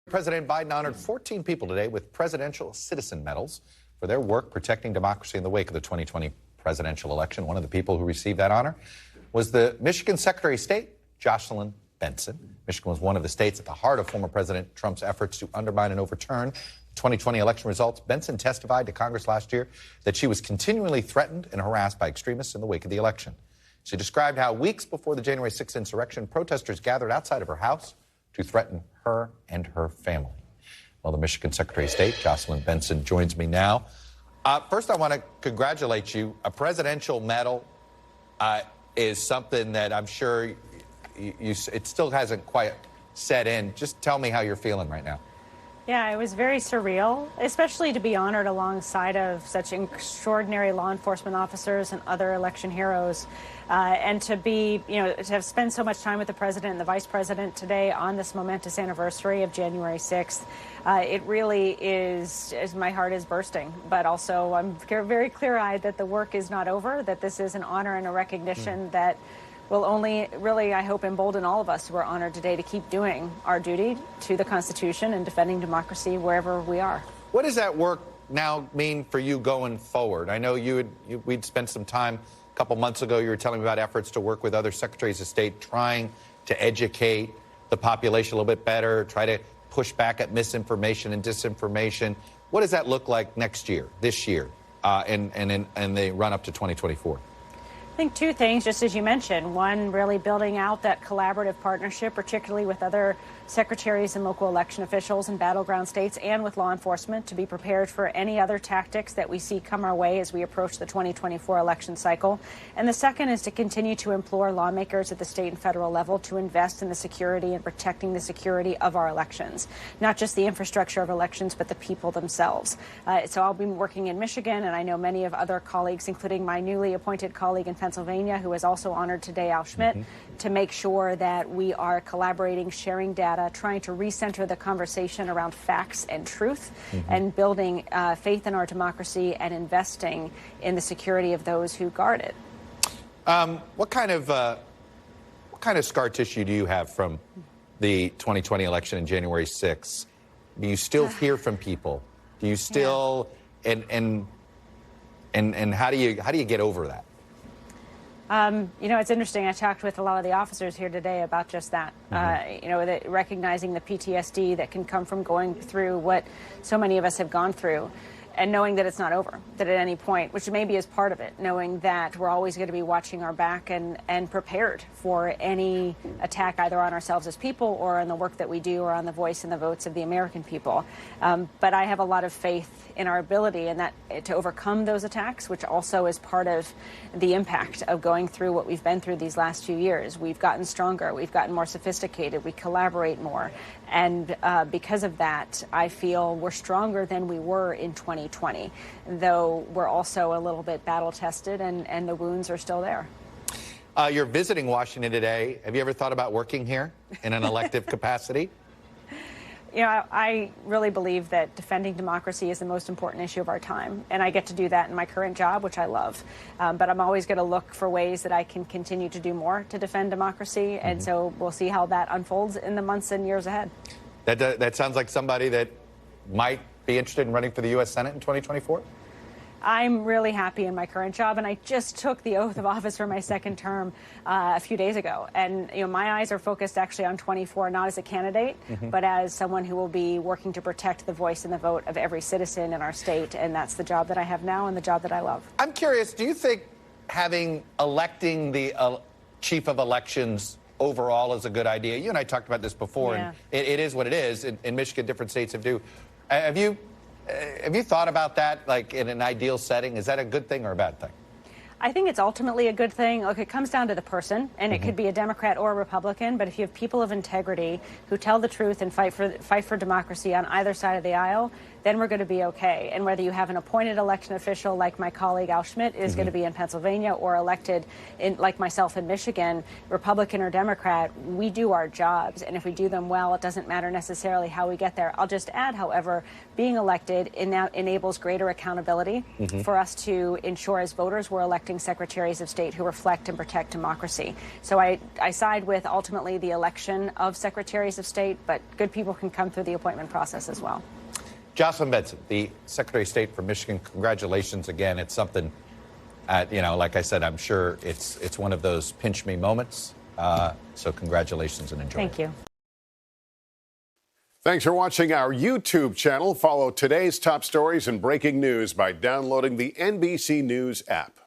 President Biden honored 14 people today with Presidential Citizen Medals for their work protecting democracy in the wake of the 2020 presidential election. One of the people who received that honor was the Michigan Secretary of State, Jocelyn Benson. Michigan was one of the states at the heart of former President Trump's efforts to undermine and overturn 2020 election results. Benson testified to Congress last year that she was continually threatened and harassed by extremists in the wake of the election. She described how weeks before the January 6th insurrection, protesters gathered outside of her house to threaten her and her family. Well, the Michigan Secretary of State, Jocelyn Benson, joins me now. First, I want to congratulate you. A presidential medal is something that I'm sure it still hasn't quite set in. Just tell me how you're feeling right now. Yeah, it was very surreal, especially to be honored alongside of such extraordinary law enforcement officers and other election heroes. And to be, to have spent so much time with the president and the vice president today on this momentous anniversary of January 6th, it really is, my heart is bursting. But also, I'm very clear-eyed that the work is not over, that this is an honor and a recognition that will only really, I hope, embolden all of us who are honored today to keep doing our duty to the Constitution and defending democracy wherever we are. What does that work now mean for you going forward? I know we'd spent some time a couple months ago. You were telling me about efforts to work with other secretaries of state, trying to educate the population a little bit better, try to push back at misinformation and disinformation. What does that look like next year, this year, and the run up to 2024? I think two things, just as you mentioned. One, really building out that collaborative partnership, particularly with other secretaries and local election officials in battleground states and with law enforcement, to be prepared for any other tactics that we see come our way as we approach the 2024 election cycle. And the second is to continue to implore lawmakers at the state and federal level to invest in the security and protecting the security of our elections, not just the infrastructure of elections, but the people themselves. So I'll be working in Michigan, and I know many of other colleagues, including my newly appointed colleague in Pennsylvania, who is also honored today, Al Schmidt, to make sure that we are collaborating, sharing data, trying to recenter the conversation around facts and truth, and building faith in our democracy and investing in the security of those who guard it. What kind of scar tissue do you have from the 2020 election in January 6th? Do you still hear from people? Do you still and how do you get over that? It's interesting. I talked with a lot of the officers here today about just that. Recognizing the PTSD that can come from going through what so many of us have gone through, and knowing that it's not over, that at any point, which maybe is part of it, knowing that we're always going to be watching our back and prepared for any attack either on ourselves as people or on the work that we do or on the voice and the votes of the American people. But I have a lot of faith in our ability and that to overcome those attacks, which also is part of the impact of going through what we've been through these last few years. We've gotten stronger, we've gotten more sophisticated, we collaborate more. And because of that, I feel we're stronger than we were in 2020, though we're also a little bit battle-tested and the wounds are still there. You're visiting Washington today. Have you ever thought about working here in an elective capacity? I really believe that defending democracy is the most important issue of our time, and I get to do that in my current job, which I love. But I'm always going to look for ways that I can continue to do more to defend democracy, and so we'll see how that unfolds in the months and years ahead. That sounds like somebody that might be interested in running for the U.S. Senate in 2024? I'm really happy in my current job, and I just took the oath of office for my second term a few days ago. And my eyes are focused actually on 24, not as a candidate, but as someone who will be working to protect the voice and the vote of every citizen in our state. And that's the job that I have now and the job that I love. I'm curious, do you think electing the chief of elections overall is a good idea? You and I talked about this before, and it is what it is. In Michigan, different states do. Have you thought about that, like in an ideal setting? Is that a good thing or a bad thing? I think it's ultimately a good thing. Look, it comes down to the person, and it could be a Democrat or a Republican. But if you have people of integrity who tell the truth and fight for democracy on either side of the aisle, then we're going to be okay. And whether you have an appointed election official like my colleague Al Schmidt is going to be in Pennsylvania, or elected like myself in Michigan, Republican or Democrat, we do our jobs. And if we do them well, it doesn't matter necessarily how we get there. I'll just add, however, being elected enables greater accountability for us to ensure as voters we're electing secretaries of state who reflect and protect democracy. So I side with ultimately the election of secretaries of state, but good people can come through the appointment process as well. Jocelyn Benson, the Secretary of State for Michigan, congratulations again. It's something, like I said, I'm sure it's one of those pinch me moments. So congratulations and enjoy. Thank you. Thanks for watching our YouTube channel. Follow today's top stories and breaking news by downloading the NBC News app.